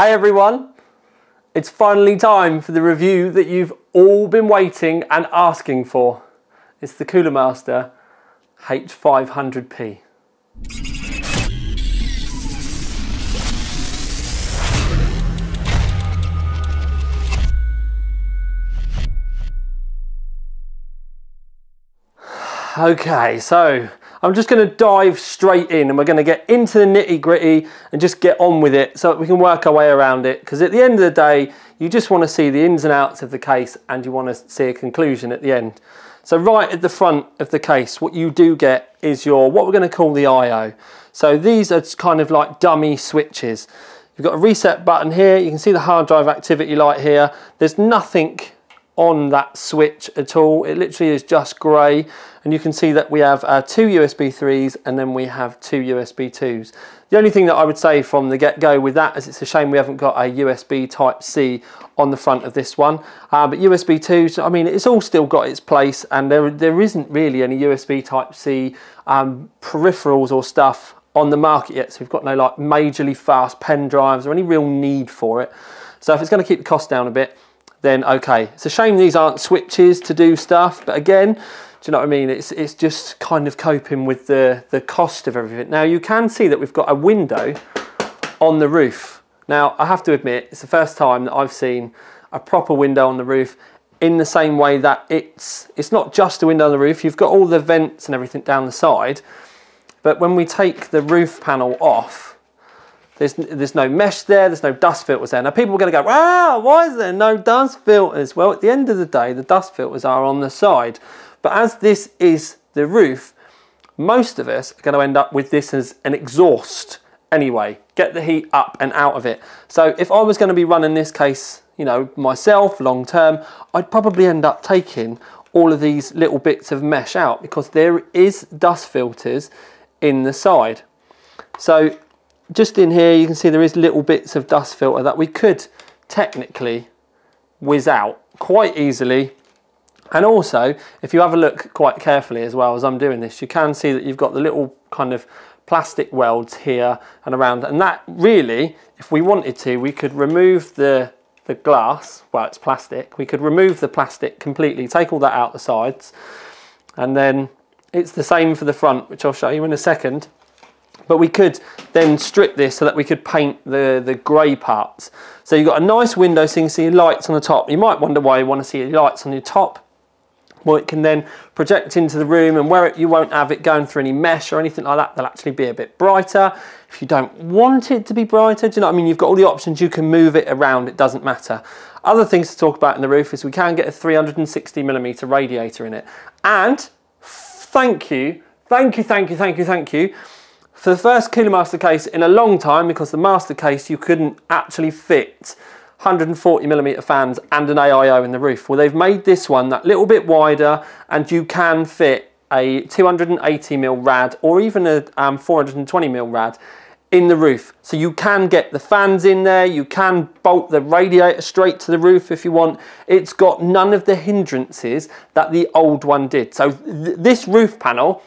Hey everyone, it's finally time for the review that you've all been waiting and asking for. It's the Coolermaster H500P. Okay, so I'm just going to dive straight in and we're going to get into the nitty-gritty and just get on with it so that we can work our way around it, because at the end of the day you just want to see the ins and outs of the case and you want to see a conclusion at the end. So right at the front of the case, what you do get is your, what we're going to call the I/O. So these are kind of like dummy switches. You've got a reset button here, you can see the hard drive activity light here. There's nothing on that switch at all, it literally is just grey, and you can see that we have two USB 3s and then we have two USB 2s. The only thing that I would say from the get-go with that is it's a shame we haven't got a USB Type-C on the front of this one, but USB 2s, I mean, it's all still got its place, and there isn't really any USB Type-C peripherals or stuff on the market yet, so we've got no like majorly fast pen drives or any real need for it. So if it's going to keep the cost down a bit, then okay. It's a shame these aren't switches to do stuff, but again, do you know what I mean? It's just kind of coping with the cost of everything. Now you can see that we've got a window on the roof. Now I have to admit, it's the first time that I've seen a proper window on the roof in the same way that it's not just a window on the roof, you've got all the vents and everything down the side, but when we take the roof panel off, there's no mesh there, there's no dust filters there. Now people are going to go, wow, why is there no dust filters? Well, at the end of the day, the dust filters are on the side. But as this is the roof, most of us are going to end up with this as an exhaust anyway. Get the heat up and out of it. So if I was going to be running this case, you know, myself long term, I'd probably end up taking all of these little bits of mesh out because there is dust filters in the side. So just in here you can see there is little bits of dust filter that we could technically whiz out quite easily. And also, if you have a look quite carefully as well as I'm doing this, you can see that you've got the little kind of plastic welds here and around, and that really, if we wanted to, we could remove the glass, well it's plastic, we could remove the plastic completely, take all that out the sides, and then it's the same for the front, which I'll show you in a second. But we could then strip this so that we could paint the grey parts. So you've got a nice window so you can see your lights on the top. You might wonder why you want to see your lights on your top. Well, it can then project into the room, and where you won't have it going through any mesh or anything like that, they'll actually be a bit brighter. If you don't want it to be brighter, do you know what I mean? You've got all the options, you can move it around, it doesn't matter. Other things to talk about in the roof is we can get a 360mm radiator in it. And thank you for the first Coolermaster case in a long time, because the Master case you couldn't actually fit 140mm fans and an AIO in the roof. Well, they've made this one that little bit wider, and you can fit a 280mm rad or even a 420mm rad in the roof. So you can get the fans in there, you can bolt the radiator straight to the roof if you want. It's got none of the hindrances that the old one did. So this roof panel,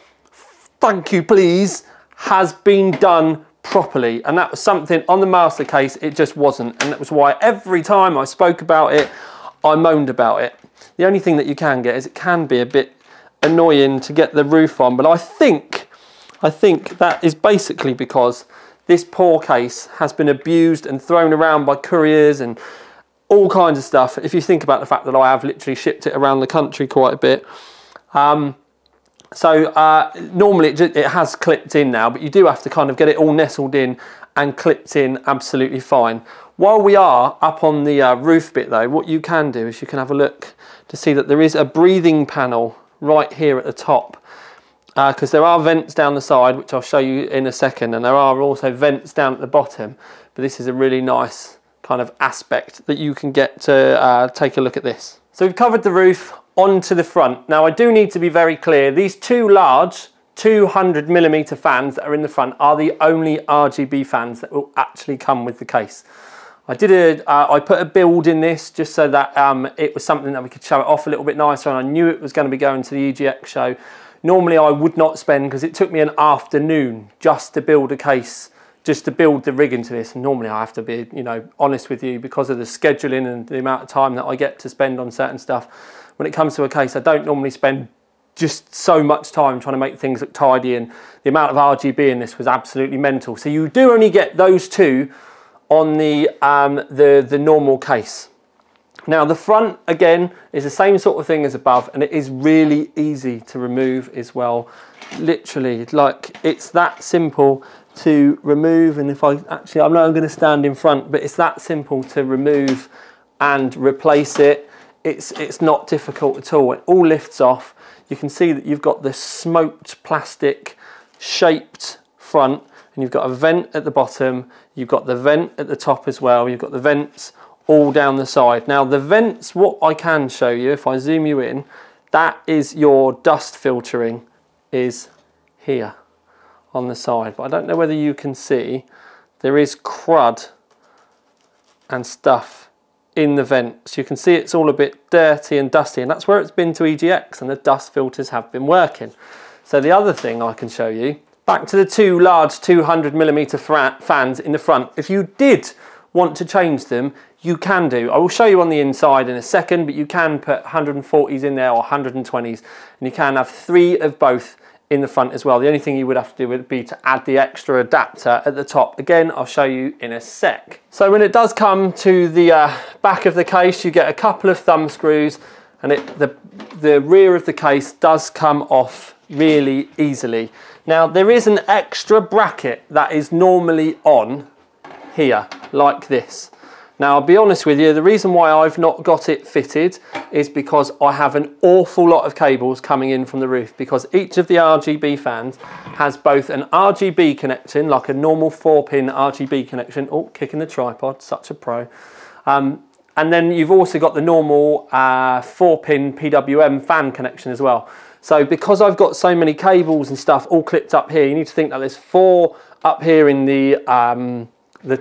thank you please, has been done properly, and that was something on the Master case it just wasn't, and that was why every time I spoke about it I moaned about it. The only thing that you can get is it can be a bit annoying to get the roof on, but I think that is basically because this poor case has been abused and thrown around by couriers and all kinds of stuff. If you think about the fact that I have literally shipped it around the country quite a bit. So normally it has clipped in now, but you do have to kind of get it all nestled in and clipped in absolutely fine. While we are up on the roof bit though, what you can do is you can have a look to see that there is a breathing panel right here at the top, because there are vents down the side, which I'll show you in a second, and there are also vents down at the bottom, but this is a really nice kind of aspect that you can get to take a look at this. So we've covered the roof onto the front. Now I do need to be very clear, these two large 200mm fans that are in the front are the only RGB fans that will actually come with the case. I put a build in this just so that it was something that we could show it off a little bit nicer, and I knew it was going to be going to the EGX show. Normally I would not spend, because it took me an afternoon just to build a case just to build the rig into this. And normally I have to be, you know, honest with you, because of the scheduling and the amount of time that I get to spend on certain stuff. When it comes to a case, I don't normally spend just so much time trying to make things look tidy, and the amount of RGB in this was absolutely mental. So you do only get those two on the normal case. Now the front, again, is the same sort of thing as above, and it is really easy to remove as well. Literally, like, it's that simple to remove. And if I actually, I'm going to stand in front, but it's that simple to remove and replace it. It's not difficult at all. It all lifts off. You can see that you've got the smoked plastic shaped front, and you've got a vent at the bottom. You've got the vent at the top as well. You've got the vents all down the side. Now the vents, what I can show you, if I zoom you in, that is your dust filtering is here on the side. But I don't know whether you can see, there is crud and stuff in the vent. So you can see it's all a bit dirty and dusty, and that's where it's been to EGX, and the dust filters have been working. So the other thing I can show you, back to the two large 200mm fans in the front. If you did want to change them, you can do. I will show you on the inside in a second, but you can put 140s in there or 120s, and you can have 3 of both in the front as well. The only thing you would have to do would be to add the extra adapter at the top. Again, I'll show you in a sec. So when it does come to the back of the case, you get a couple of thumb screws, and the rear of the case does come off really easily. Now there is an extra bracket that is normally on here, like this. Now, I'll be honest with you, the reason why I've not got it fitted is because I have an awful lot of cables coming in from the roof, because each of the RGB fans has both an RGB connection, like a normal 4-pin RGB connection. Oh, kicking the tripod, such a pro. And then you've also got the normal 4-pin PWM fan connection as well. So because I've got so many cables and stuff all clipped up here, you need to think that there's 4 up here in the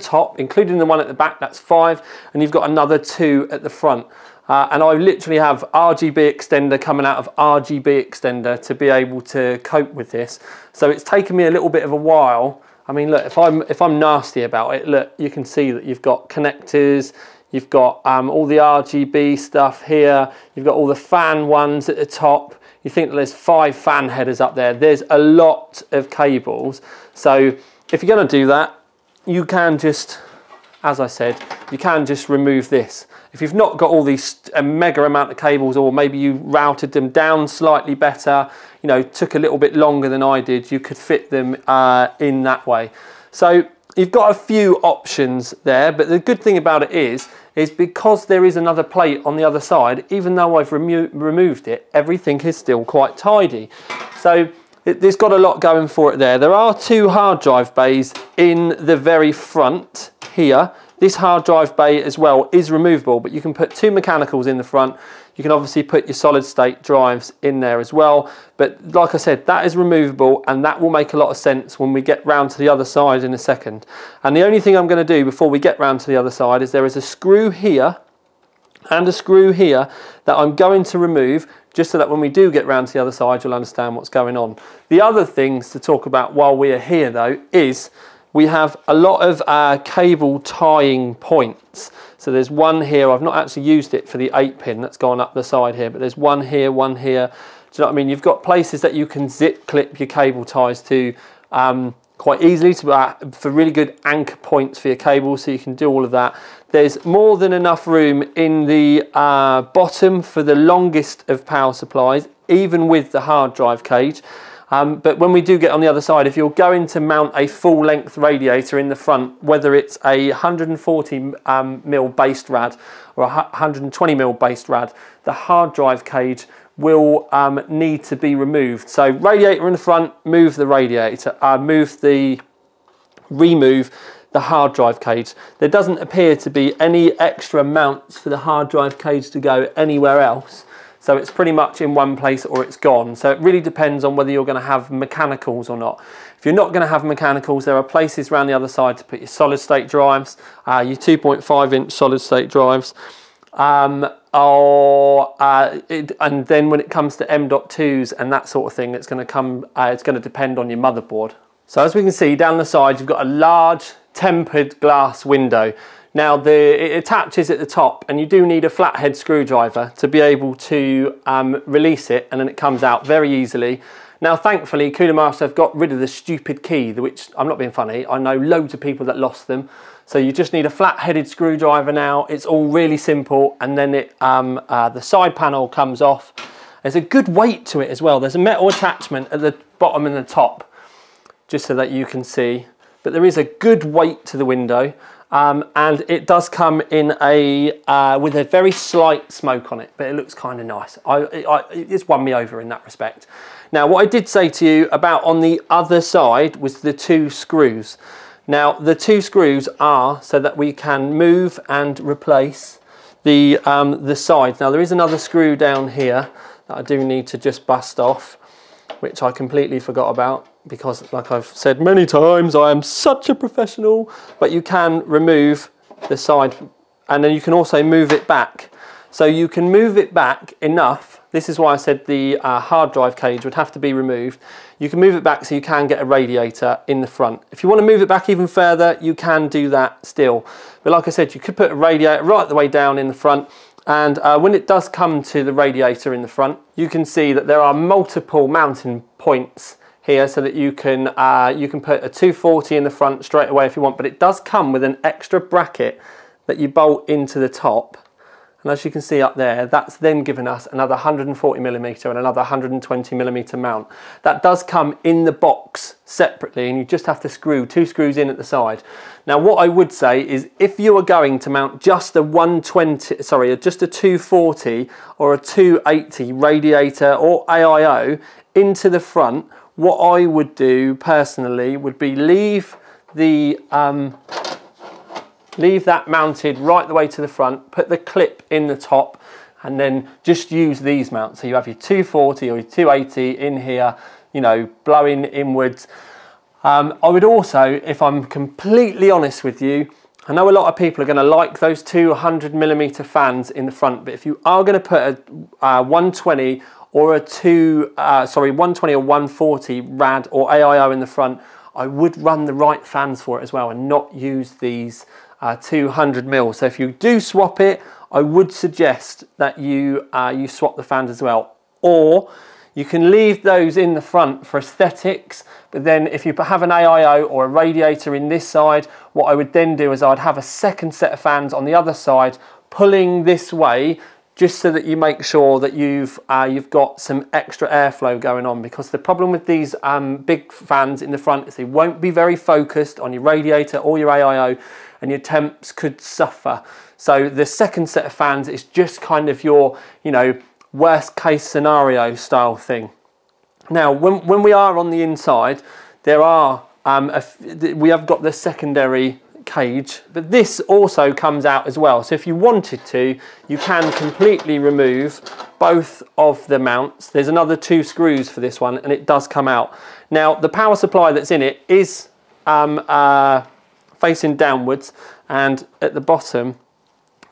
top, including the one at the back, that's 5, and you've got another 2 at the front. And I literally have RGB extender coming out of RGB extender to be able to cope with this. So it's taken me a little bit of a while. I mean, look, if I'm nasty about it, look, you can see that you've got connectors, you've got all the RGB stuff here, you've got all the fan ones at the top. You think that there's 5 fan headers up there. There's a lot of cables. So if you're going to do that, you can just, as I said, you can just remove this. If you've not got all these mega amount of cables, or maybe you routed them down slightly better, you know, took a little bit longer than I did, you could fit them in that way. So you've got a few options there, but the good thing about it is because there is another plate on the other side, even though I've removed it, everything is still quite tidy. So it's got a lot going for it there. There are 2 hard drive bays in the very front here. This hard drive bay as well is removable, but you can put 2 mechanicals in the front. You can obviously put your solid state drives in there as well. But like I said, that is removable, and that will make a lot of sense when we get round to the other side in a second. And the only thing I'm going to do before we get round to the other side is there is a screw here and a screw here that I'm going to remove, just so that when we do get round to the other side, you'll understand what's going on. The other things to talk about while we are here, though, is we have a lot of cable tying points. So there's one here. I've not actually used it for the 8-pin that's gone up the side here, but there's one here, one here. Do you know what I mean? You've got places that you can zip clip your cable ties to quite easily for really good anchor points for your cable, so you can do all of that. There's more than enough room in the bottom for the longest of power supplies, even with the hard drive cage. But when we do get on the other side, if you're going to mount a full length radiator in the front, whether it's a 140mm based rad or a 120mm based rad, the hard drive cage will need to be removed. So radiator in the front, move the radiator, remove the hard drive cage. There doesn't appear to be any extra mounts for the hard drive cage to go anywhere else. So it's pretty much in one place or it's gone. So it really depends on whether you're going to have mechanicals or not. If you're not going to have mechanicals, there are places around the other side to put your solid state drives, your 2.5-inch solid state drives. And then when it comes to M.2s and that sort of thing, it's going to depend on your motherboard. So as we can see down the side, you've got a large tempered glass window. Now it attaches at the top, and you do need a flathead screwdriver to be able to release it, and then it comes out very easily. Now thankfully Coolermaster have got rid of the stupid key, which, I'm not being funny, I know loads of people that lost them. So you just need a flat-headed screwdriver now. It's all really simple, and then the side panel comes off. There's a good weight to it as well. There's a metal attachment at the bottom and the top, just so that you can see. But there is a good weight to the window. And it does come in with a very slight smoke on it, but it looks kind of nice. It's won me over in that respect. Now, what I did say to you about on the other side was the 2 screws. Now, the 2 screws are so that we can move and replace the sides. Now, there is another screw down here that I do need to just bust off, which I completely forgot about, because like I've said many times, I am such a professional. But you can remove the side, and then you can also move it back. So you can move it back enough. This is why I said the hard drive cage would have to be removed. You can move it back so you can get a radiator in the front. If you want to move it back even further, you can do that still. But like I said, you could put a radiator right the way down in the front. And when it does come to the radiator in the front, you can see that there are multiple mounting points here, so that you can put a 240 in the front straight away if you want. But it does come with an extra bracket that you bolt into the top. And as you can see up there, that's then given us another 140mm and another 120mm mount. That does come in the box separately, and you just have to screw 2 screws in at the side. Now, what I would say is, if you are going to mount just a 240 or a 280 radiator or AIO into the front, what I would do personally would be leave that mounted right the way to the front, put the clip in the top, and then just use these mounts. So you have your 240 or your 280 in here, you know, blowing inwards. I would also, if I'm completely honest with you, I know a lot of people are going to like those 200mm fans in the front, but if you are going to put a 120 or a 120 or 140 rad or AIO in the front, I would run the right fans for it as well, and not use these 200mm. So if you do swap it, I would suggest that you swap the fans as well. Or you can leave those in the front for aesthetics, but then if you have an AIO or a radiator in this side, what I would then do is I'd have a second set of fans on the other side pulling this way, just so that you make sure that you've got some extra airflow going on. Because the problem with these big fans in the front is they won't be very focused on your radiator or your AIO, and your temps could suffer. So the second set of fans is just kind of your, you know, worst case scenario style thing. Now, when we are on the inside, there are we have got the secondary cage, but this also comes out as well. So if you wanted to, you can completely remove both of the mounts. There's another 2 screws for this one, and it does come out. Now, the power supply that's in it is facing downwards, and at the bottom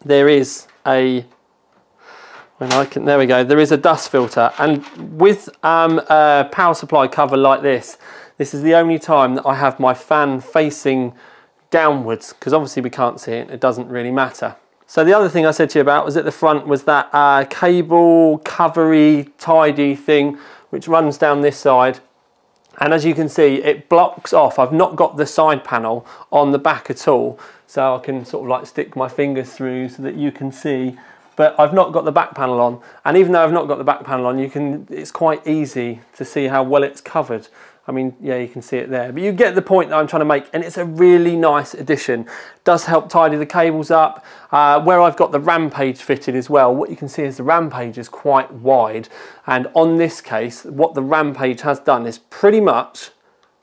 there is there we go, there is a dust filter. And with a power supply cover like this is the only time that I have my fan facing downwards, because obviously we can't see it, it doesn't really matter. So the other thing I said to you about was at the front was that cable covery tidy thing which runs down this side, and as you can see it blocks off. I've not got the side panel on the back at all, so I can sort of like stick my fingers through so that you can see, but I've not got the back panel on. And even though I've not got the back panel on, it's quite easy to see how well it's covered. I mean, yeah, you can see it there, but you get the point that I'm trying to make, and it's a really nice addition. It does help tidy the cables up. Where I've got the Rampage fitted as well, what you can see is the Rampage is quite wide, and on this case, what the Rampage has done is pretty much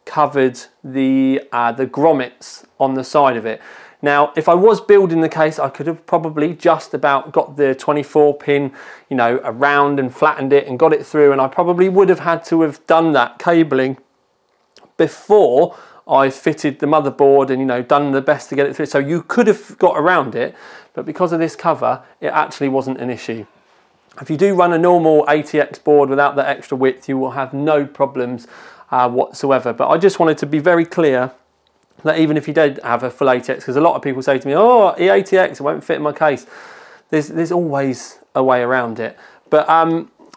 covered the grommets on the side of it. Now, if I was building the case, I could have probably just about got the 24 pin, you know, around and flattened it and got it through, and I probably would have had to have done that cabling before I fitted the motherboard and, you know, done the best to get it through. So you could have got around it, but because of this cover, it actually wasn't an issue. If you do run a normal ATX board without that extra width, you will have no problems whatsoever. But I just wanted to be very clear that even if you did have a full ATX, because a lot of people say to me, oh, ATX, it won't fit in my case. There's always a way around it. But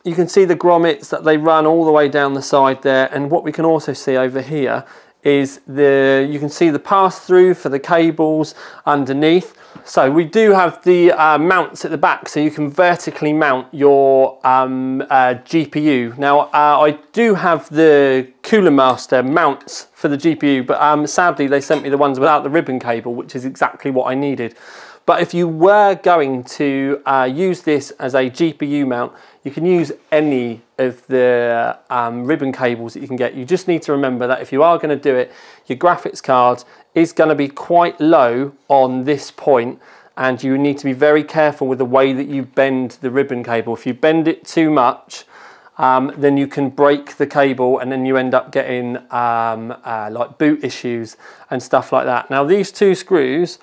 you can see the grommets that they run all the way down the side there. And what we can also see over here is you can see the pass-through for the cables underneath. So we do have the mounts at the back, so you can vertically mount your GPU. Now I do have the Coolermaster mounts for the GPU, but sadly they sent me the ones without the ribbon cable, which is exactly what I needed. But if you were going to use this as a GPU mount, you can use any of the ribbon cables that you can get. You just need to remember that if you are going to do it, your graphics card is going to be quite low on this point, and you need to be very careful with the way that you bend the ribbon cable. If you bend it too much, then you can break the cable, and then you end up getting like boot issues and stuff like that. Now these two screws,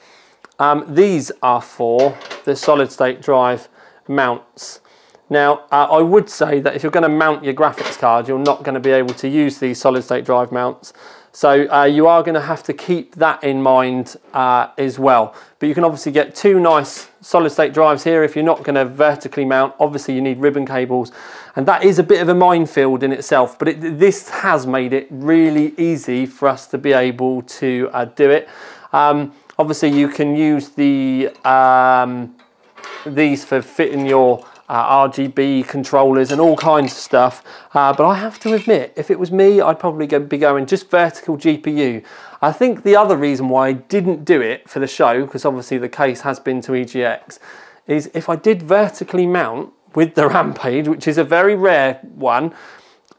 these are for the solid state drive mounts. Now I would say that if you're going to mount your graphics card, you're not going to be able to use these solid state drive mounts. So you are going to have to keep that in mind as well. But you can obviously get two nice solid state drives here if you're not going to vertically mount. Obviously you need ribbon cables, and that is a bit of a minefield in itself, but this has made it really easy for us to be able to do it. Obviously you can use these for fitting your RGB controllers and all kinds of stuff, but I have to admit, if it was me, I'd probably be going just vertical GPU. I think the other reason why I didn't do it for the show, because obviously the case has been to EGX, is if I did vertically mount with the Rampage, which is a very rare one,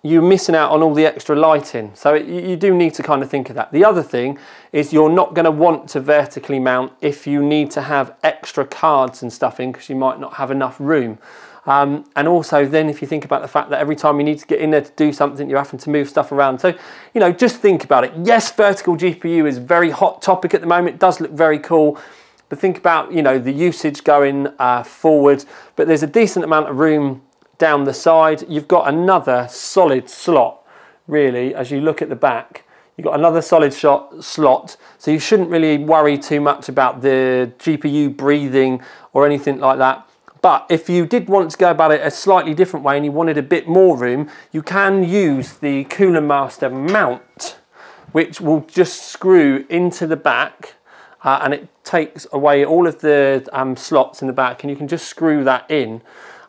you're missing out on all the extra lighting. So you do need to kind of think of that. The other thing is you're not going to want to vertically mount if you need to have extra cards and stuff in, because you might not have enough room. And also then if you think about the fact that every time you need to get in there to do something, you're having to move stuff around. So, you know, just think about it. Yes, vertical GPU is a very hot topic at the moment. It does look very cool. But think about, you know, the usage going forward. But there's a decent amount of room down the side. You've got another solid slot, really, as you look at the back. You've got another solid slot, so you shouldn't really worry too much about the GPU breathing or anything like that. But if you did want to go about it a slightly different way and you wanted a bit more room, you can use the Coolermaster mount, which will just screw into the back, and it takes away all of the slots in the back, and you can just screw that in.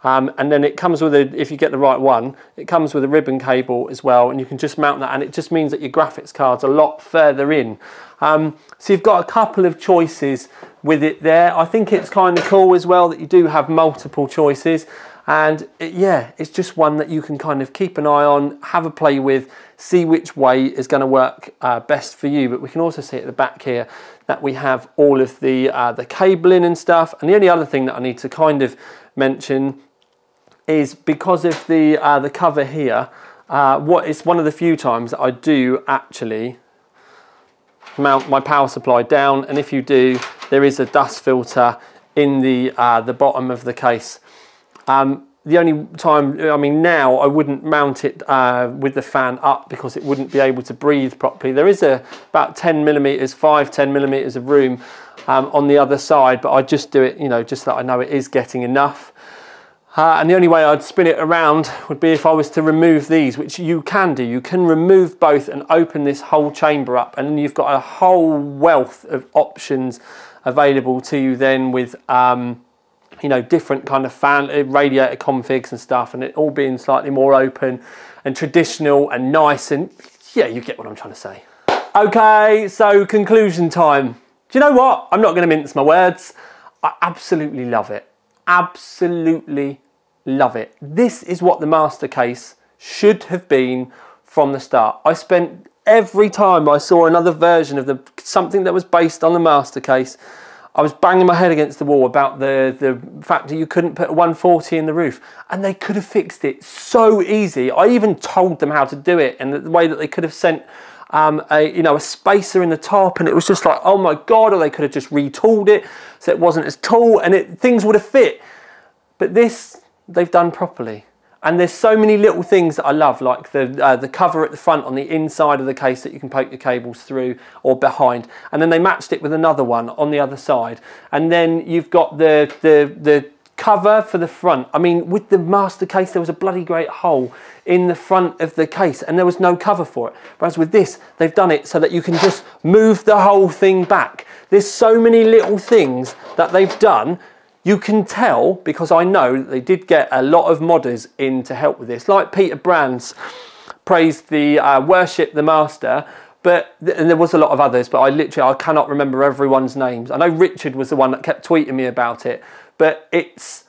And then it comes with if you get the right one, it comes with a ribbon cable as well, and you can just mount that, and it just means that your graphics card's a lot further in. So you've got a couple of choices with it there. I think it's kind of cool as well that you do have multiple choices, and yeah, it's just one that you can kind of keep an eye on, have a play with, see which way is going to work best for you. But we can also see at the back here that we have all of the cabling and stuff. And the only other thing that I need to kind of mention is because of the cover here, it's one of the few times that I do actually mount my power supply down, and if you do, there is a dust filter in the bottom of the case. The only time, I mean, now I wouldn't mount it with the fan up because it wouldn't be able to breathe properly. There is about 10 millimeters, 10 millimeters of room on the other side, but I just do it, you know, just that I know it is getting enough. And the only way I'd spin it around would be if I was to remove these, which you can do. You can remove both and open this whole chamber up, and then you've got a whole wealth of options available to you then with, you know, different kind of radiator configs and stuff, and it all being slightly more open and traditional and nice, and yeah, you get what I'm trying to say. Okay, so conclusion time. Do you know what? I'm not going to mince my words. I absolutely love it. Absolutely love it. This is what the master case should have been from the start. I spent every time I saw another version of something that was based on the master case, I was banging my head against the wall about the fact that you couldn't put a 140 in the roof, and they could have fixed it so easy. I even told them how to do it, and the way that they could have sent a spacer in the top, and it was just like, oh my god, or they could have just retooled it so it wasn't as tall and things would have fit. But this they've done properly. And there's so many little things that I love, like the cover at the front on the inside of the case that you can poke your cables through or behind. And then they matched it with another one on the other side. And then you've got the cover for the front. I mean, with the master case, there was a bloody great hole in the front of the case and there was no cover for it. Whereas with this, they've done it so that you can just move the whole thing back. There's so many little things that they've done. You can tell, because I know that they did get a lot of modders in to help with this. Like Peter Brands praised the Worship the Master, and there was a lot of others, but I cannot remember everyone's names. I know Richard was the one that kept tweeting me about it, but it's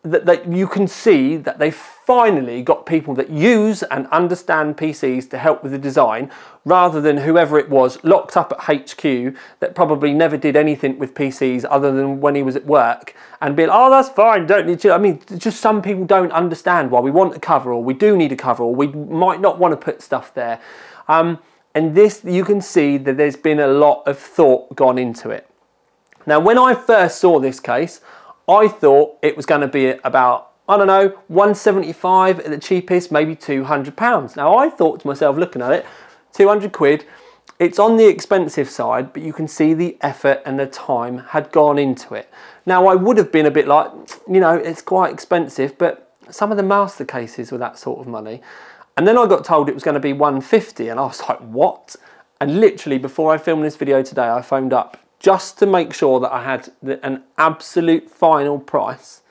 that you can see that they finally got people that use and understand PCs to help with the design, rather than whoever it was locked up at HQ that probably never did anything with PCs other than when he was at work and be like, oh, that's fine, don't need to. I mean, just some people don't understand why we want a cover, or we do need a cover, or we might not want to put stuff there. And this, you can see that there's been a lot of thought gone into it. Now, when I first saw this case, I thought it was going to be about, I don't know, 175 at the cheapest, maybe £200. Now I thought to myself, looking at it, 200 quid, it's on the expensive side, but you can see the effort and the time had gone into it. Now I would have been a bit like, you know, it's quite expensive, but some of the master cases were that sort of money. And then I got told it was going to be 150 and I was like, what? And literally before I filmed this video today, I phoned up just to make sure that I had an absolute final price,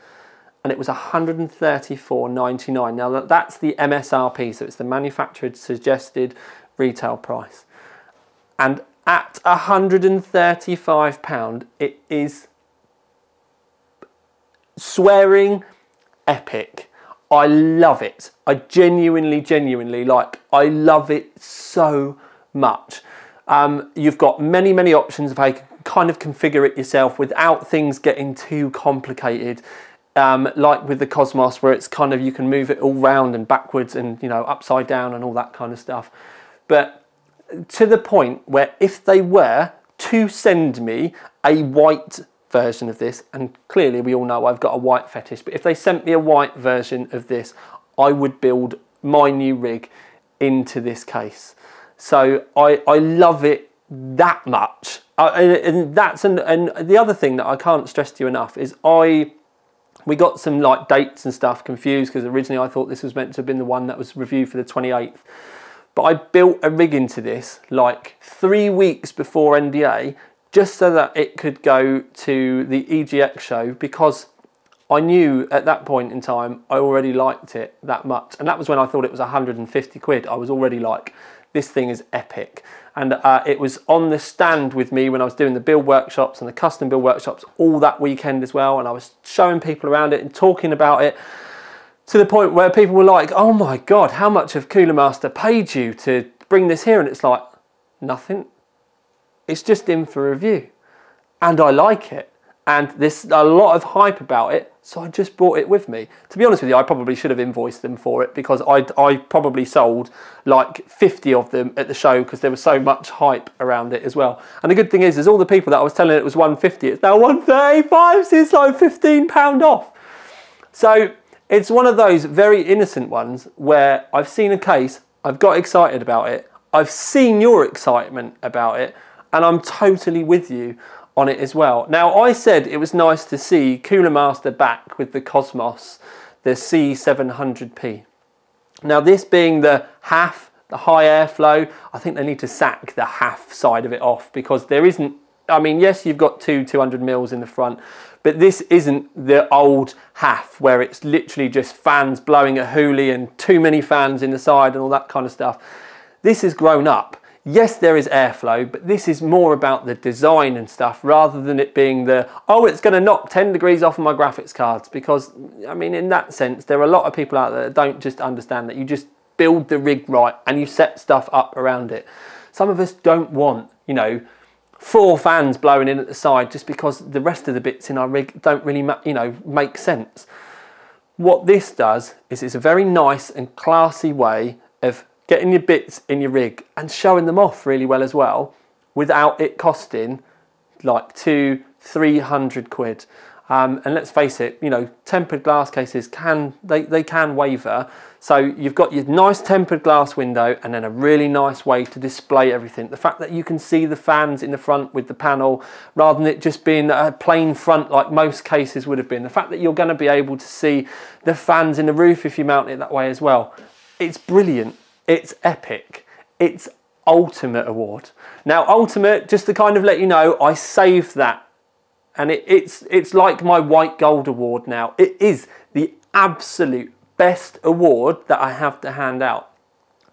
and it was £134.99. Now that's the MSRP, so it's the manufacturer suggested retail price. And at £135, it is, swearing, epic. I love it. I genuinely, like, I love it so much. You've got many options of how you can kind of configure it yourself without things getting too complicated, like with the Cosmos, where it's kind of, you can move it all round and backwards and, you know, upside down and all that kind of stuff. But to the point where if they were to send me a white version of this, and clearly we all know I've got a white fetish, but if they sent me a white version of this, I would build my new rig into this case. So I love it that much. And the other thing that I can't stress to you enough is we got some like dates and stuff confused, because originally I thought this was meant to have been the one that was reviewed for the 28th. But I built a rig into this like 3 weeks before NDA, just so that it could go to the EGX show, because I knew at that point in time I already liked it that much. And that was when I thought it was 150 quid. I was already like, this thing is epic. And it was on the stand with me when I was doing the build workshops and the custom build workshops all that weekend as well. And I was showing people around it and talking about it, to the point where people were like, oh my God, how much have Coolermaster paid you to bring this here? And it's like, nothing. It's just in for review. And I like it. And there's a lot of hype about it, so I just brought it with me. To be honest with you, I probably should have invoiced them for it, because I probably sold like 50 of them at the show, because there was so much hype around it as well. And the good thing is all the people that I was telling it was 150, it's now 135, so it's like £15 off. So it's one of those very innocent ones where I've seen a case, I've got excited about it, I've seen your excitement about it, and I'm totally with you on it as well. Now, I said it was nice to see Coolermaster back with the Cosmos, the C700P. Now, this being the half, the high airflow, I think they need to sack the half side of it off, because there isn't, I mean, yes, you've got 200 mils in the front, but this isn't the old half where it's literally just fans blowing a hoolie and too many fans in the side and all that kind of stuff. This has grown up. Yes, there is airflow, but this is more about the design and stuff, rather than it being the, oh, it's going to knock 10 degrees off of my graphics cards. Because, I mean, in that sense, there are a lot of people out there that don't just understand that you just build the rig right and you set stuff up around it. Some of us don't want, you know, 4 fans blowing in at the side just because the rest of the bits in our rig don't really, you know, make sense. What this does is it's a very nice and classy way of getting your bits in your rig and showing them off really well as well, without it costing like 200-300 quid. And let's face it, you know, tempered glass cases can waver. So you've got your nice tempered glass window and then a really nice way to display everything. The fact that you can see the fans in the front with the panel rather than it just being a plain front like most cases would have been. The fact that you're going to be able to see the fans in the roof if you mount it that way as well. It's brilliant. It's epic. It's ultimate award. Now ultimate, just to kind of let you know, I saved that. And it's like my white gold award now. It is the absolute best award that I have to hand out.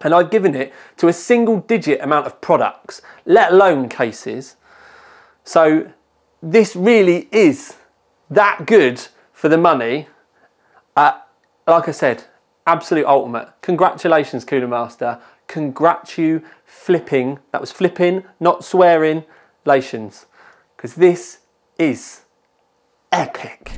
And I've given it to a single digit amount of products, let alone cases. So this really is that good for the money. Like I said, absolute ultimate. Congratulations, Coolermaster. Flipping. That was flipping, not swearing. Lations. Because this is epic.